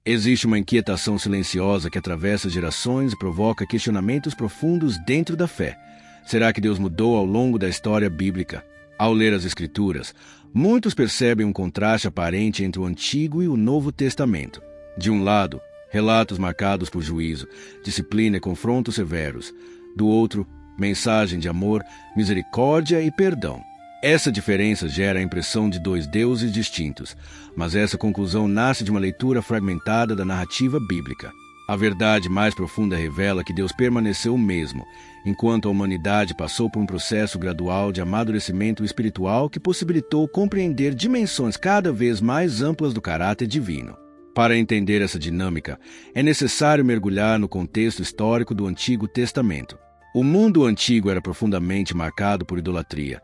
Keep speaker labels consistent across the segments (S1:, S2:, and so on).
S1: Existe uma inquietação silenciosa que atravessa gerações e provoca questionamentos profundos dentro da fé. Será que Deus mudou ao longo da história bíblica? Ao ler as Escrituras, muitos percebem um contraste aparente entre o Antigo e o Novo Testamento. De um lado, relatos marcados por juízo, disciplina e confrontos severos. Do outro, mensagem de amor, misericórdia e perdão. Essa diferença gera a impressão de dois deuses distintos, mas essa conclusão nasce de uma leitura fragmentada da narrativa bíblica. A verdade mais profunda revela que Deus permaneceu o mesmo, enquanto a humanidade passou por um processo gradual de amadurecimento espiritual que possibilitou compreender dimensões cada vez mais amplas do caráter divino. Para entender essa dinâmica, é necessário mergulhar no contexto histórico do Antigo Testamento. O mundo antigo era profundamente marcado por idolatria,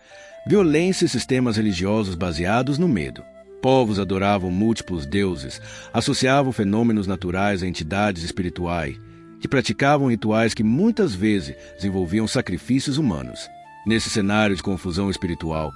S1: violência e sistemas religiosos baseados no medo. Povos adoravam múltiplos deuses, associavam fenômenos naturais a entidades espirituais e praticavam rituais que muitas vezes envolviam sacrifícios humanos. Nesse cenário de confusão espiritual,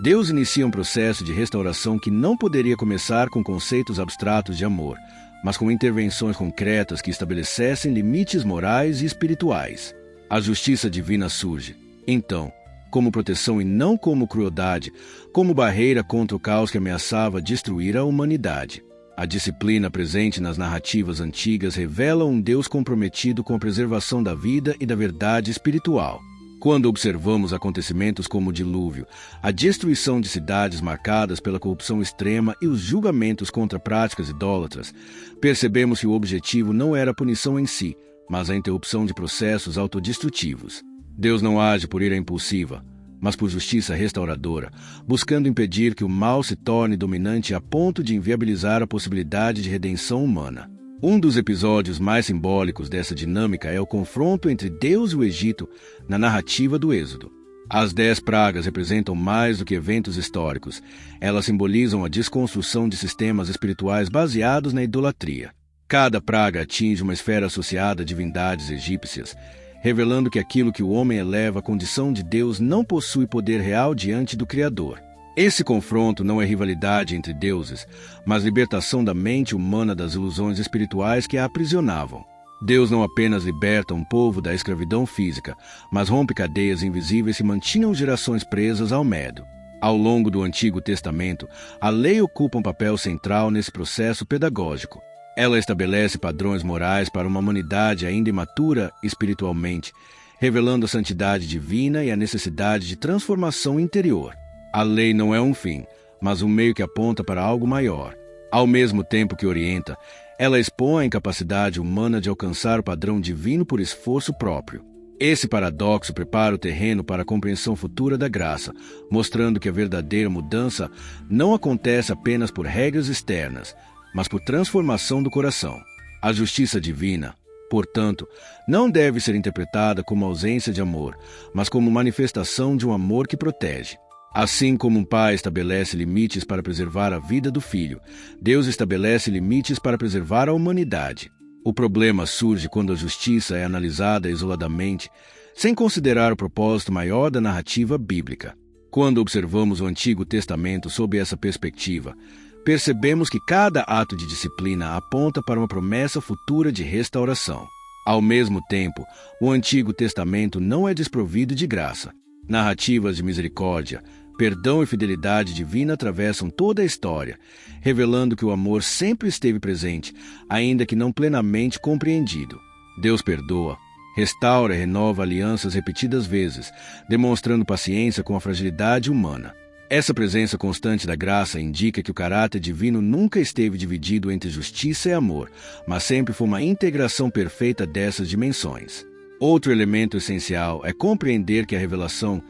S1: Deus inicia um processo de restauração que não poderia começar com conceitos abstratos de amor, mas com intervenções concretas que estabelecessem limites morais e espirituais. A justiça divina surge, então, como proteção e não como crueldade, como barreira contra o caos que ameaçava destruir a humanidade. A disciplina presente nas narrativas antigas revela um Deus comprometido com a preservação da vida e da verdade espiritual. Quando observamos acontecimentos como o dilúvio, a destruição de cidades marcadas pela corrupção extrema e os julgamentos contra práticas idólatras, percebemos que o objetivo não era a punição em si, mas a interrupção de processos autodestrutivos. Deus não age por ira impulsiva, mas por justiça restauradora, buscando impedir que o mal se torne dominante a ponto de inviabilizar a possibilidade de redenção humana. Um dos episódios mais simbólicos dessa dinâmica é o confronto entre Deus e o Egito na narrativa do Êxodo. As 10 pragas representam mais do que eventos históricos. Elas simbolizam a desconstrução de sistemas espirituais baseados na idolatria. Cada praga atinge uma esfera associada a divindades egípcias, revelando que aquilo que o homem eleva à condição de Deus não possui poder real diante do Criador. Esse confronto não é rivalidade entre deuses, mas libertação da mente humana das ilusões espirituais que a aprisionavam. Deus não apenas liberta um povo da escravidão física, mas rompe cadeias invisíveis que mantinham gerações presas ao medo. Ao longo do Antigo Testamento, a lei ocupa um papel central nesse processo pedagógico. Ela estabelece padrões morais para uma humanidade ainda imatura espiritualmente, revelando a santidade divina e a necessidade de transformação interior. A lei não é um fim, mas um meio que aponta para algo maior. Ao mesmo tempo que orienta, ela expõe a incapacidade humana de alcançar o padrão divino por esforço próprio. Esse paradoxo prepara o terreno para a compreensão futura da graça, mostrando que a verdadeira mudança não acontece apenas por regras externas, mas por transformação do coração. A justiça divina, portanto, não deve ser interpretada como ausência de amor, mas como manifestação de um amor que protege. Assim como um pai estabelece limites para preservar a vida do filho, Deus estabelece limites para preservar a humanidade. O problema surge quando a justiça é analisada isoladamente, sem considerar o propósito maior da narrativa bíblica. Quando observamos o Antigo Testamento sob essa perspectiva, percebemos que cada ato de disciplina aponta para uma promessa futura de restauração. Ao mesmo tempo, o Antigo Testamento não é desprovido de graça. Narrativas de misericórdia, perdão e fidelidade divina atravessam toda a história, revelando que o amor sempre esteve presente, ainda que não plenamente compreendido. Deus perdoa, restaura e renova alianças repetidas vezes, demonstrando paciência com a fragilidade humana. Essa presença constante da graça indica que o caráter divino nunca esteve dividido entre justiça e amor, mas sempre foi uma integração perfeita dessas dimensões. Outro elemento essencial é compreender que a revelação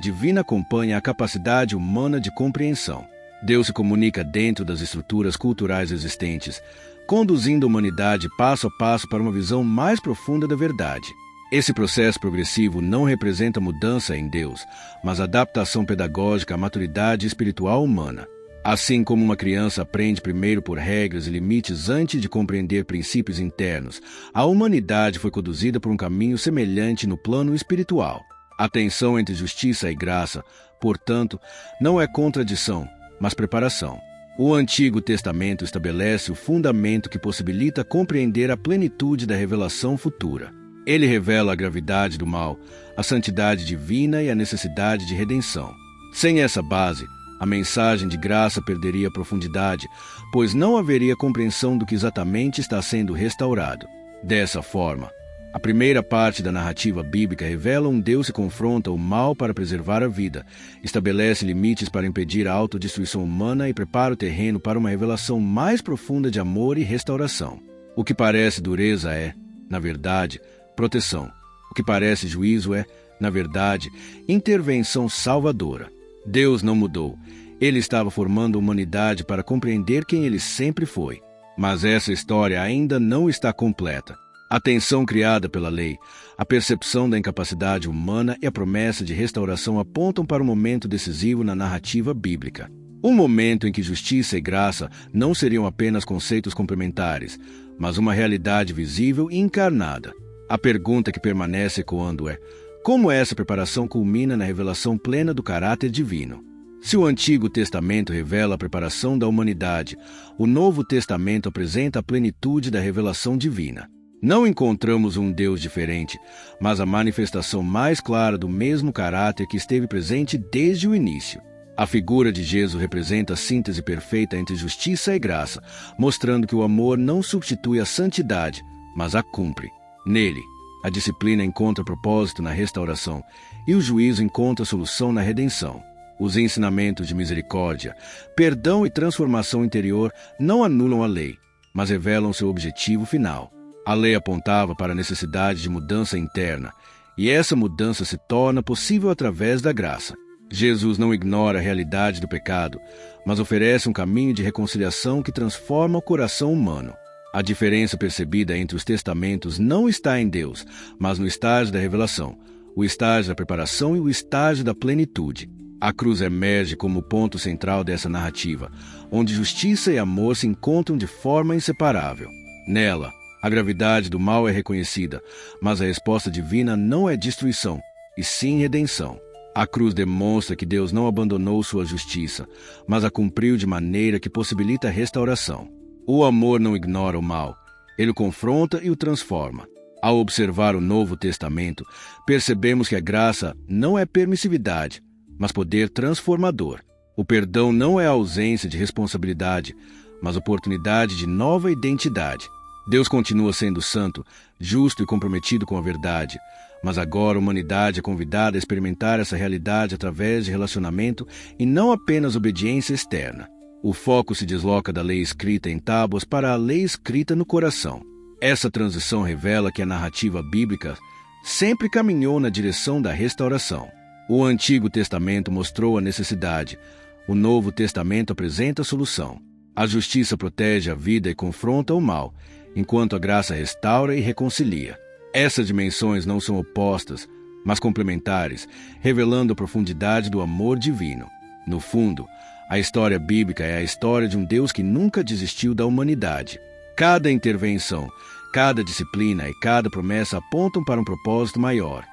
S1: divina acompanha a capacidade humana de compreensão. Deus se comunica dentro das estruturas culturais existentes, conduzindo a humanidade passo a passo para uma visão mais profunda da verdade. Esse processo progressivo não representa mudança em Deus, mas adaptação pedagógica à maturidade espiritual humana. Assim como uma criança aprende primeiro por regras e limites antes de compreender princípios internos, a humanidade foi conduzida por um caminho semelhante no plano espiritual. A tensão entre justiça e graça, portanto, não é contradição, mas preparação. O Antigo Testamento estabelece o fundamento que possibilita compreender a plenitude da revelação futura. Ele revela a gravidade do mal, a santidade divina e a necessidade de redenção. Sem essa base, a mensagem de graça perderia profundidade, pois não haveria compreensão do que exatamente está sendo restaurado. Dessa forma, a primeira parte da narrativa bíblica revela um Deus que confronta o mal para preservar a vida, estabelece limites para impedir a autodestruição humana e prepara o terreno para uma revelação mais profunda de amor e restauração. O que parece dureza é, na verdade, proteção. O que parece juízo é, na verdade, intervenção salvadora. Deus não mudou. Ele estava formando a humanidade para compreender quem ele sempre foi. Mas essa história ainda não está completa. A tensão criada pela lei, a percepção da incapacidade humana e a promessa de restauração apontam para um momento decisivo na narrativa bíblica. Um momento em que justiça e graça não seriam apenas conceitos complementares, mas uma realidade visível e encarnada. A pergunta que permanece ecoando é: como essa preparação culmina na revelação plena do caráter divino? Se o Antigo Testamento revela a preparação da humanidade, o Novo Testamento apresenta a plenitude da revelação divina. Não encontramos um Deus diferente, mas a manifestação mais clara do mesmo caráter que esteve presente desde o início. A figura de Jesus representa a síntese perfeita entre justiça e graça, mostrando que o amor não substitui a santidade, mas a cumpre. Nele, a disciplina encontra propósito na restauração e o juízo encontra solução na redenção. Os ensinamentos de misericórdia, perdão e transformação interior não anulam a lei, mas revelam seu objetivo final. A lei apontava para a necessidade de mudança interna, e essa mudança se torna possível através da graça. Jesus não ignora a realidade do pecado, mas oferece um caminho de reconciliação que transforma o coração humano. A diferença percebida entre os testamentos não está em Deus, mas no estágio da revelação, o estágio da preparação e o estágio da plenitude. A cruz emerge como o ponto central dessa narrativa, onde justiça e amor se encontram de forma inseparável. Nela, a gravidade do mal é reconhecida, mas a resposta divina não é destruição, e sim redenção. A cruz demonstra que Deus não abandonou sua justiça, mas a cumpriu de maneira que possibilita a restauração. O amor não ignora o mal, ele o confronta e o transforma. Ao observar o Novo Testamento, percebemos que a graça não é permissividade, mas poder transformador. O perdão não é a ausência de responsabilidade, mas oportunidade de nova identidade. Deus continua sendo santo, justo e comprometido com a verdade, mas agora a humanidade é convidada a experimentar essa realidade através de relacionamento e não apenas obediência externa. O foco se desloca da lei escrita em tábuas para a lei escrita no coração. Essa transição revela que a narrativa bíblica sempre caminhou na direção da restauração. O Antigo Testamento mostrou a necessidade, o Novo Testamento apresenta a solução. A justiça protege a vida e confronta o mal, enquanto a graça restaura e reconcilia. Essas dimensões não são opostas, mas complementares, revelando a profundidade do amor divino. No fundo, a história bíblica é a história de um Deus que nunca desistiu da humanidade. Cada intervenção, cada disciplina e cada promessa apontam para um propósito maior: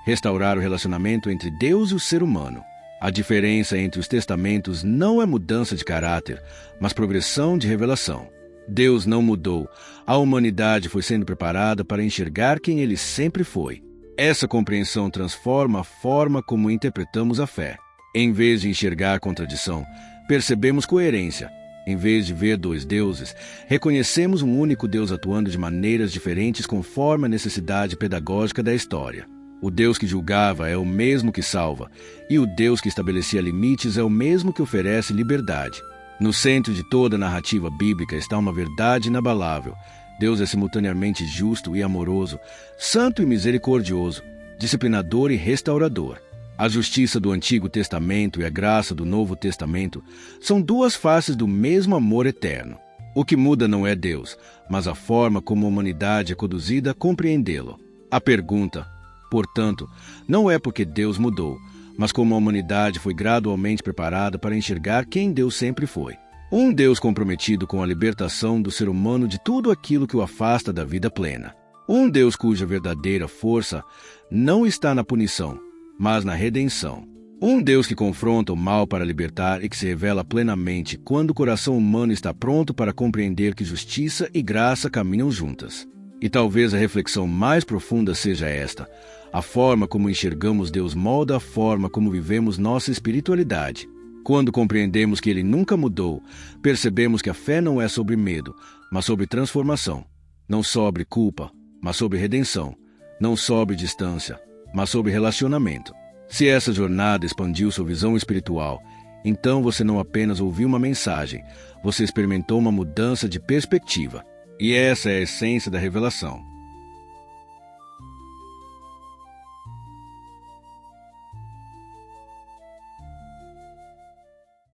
S1: restaurar o relacionamento entre Deus e o ser humano. A diferença entre os testamentos não é mudança de caráter, mas progressão de revelação. Deus não mudou. A humanidade foi sendo preparada para enxergar quem ele sempre foi. Essa compreensão transforma a forma como interpretamos a fé. Em vez de enxergar contradição, percebemos coerência. Em vez de ver dois deuses, reconhecemos um único Deus atuando de maneiras diferentes conforme a necessidade pedagógica da história. O Deus que julgava é o mesmo que salva, e o Deus que estabelecia limites é o mesmo que oferece liberdade. No centro de toda a narrativa bíblica está uma verdade inabalável. Deus é simultaneamente justo e amoroso, santo e misericordioso, disciplinador e restaurador. A justiça do Antigo Testamento e a graça do Novo Testamento são duas faces do mesmo amor eterno. O que muda não é Deus, mas a forma como a humanidade é conduzida a compreendê-lo. A pergunta, portanto, não é porque Deus mudou, mas como a humanidade foi gradualmente preparada para enxergar quem Deus sempre foi. Um Deus comprometido com a libertação do ser humano de tudo aquilo que o afasta da vida plena. Um Deus cuja verdadeira força não está na punição, mas na redenção. Um Deus que confronta o mal para libertar e que se revela plenamente quando o coração humano está pronto para compreender que justiça e graça caminham juntas. E talvez a reflexão mais profunda seja esta: a forma como enxergamos Deus molda a forma como vivemos nossa espiritualidade. Quando compreendemos que Ele nunca mudou, percebemos que a fé não é sobre medo, mas sobre transformação. Não sobre culpa, mas sobre redenção. Não sobre distância, mas sobre relacionamento. Se essa jornada expandiu sua visão espiritual, então você não apenas ouviu uma mensagem, você experimentou uma mudança de perspectiva. E essa é a essência da revelação.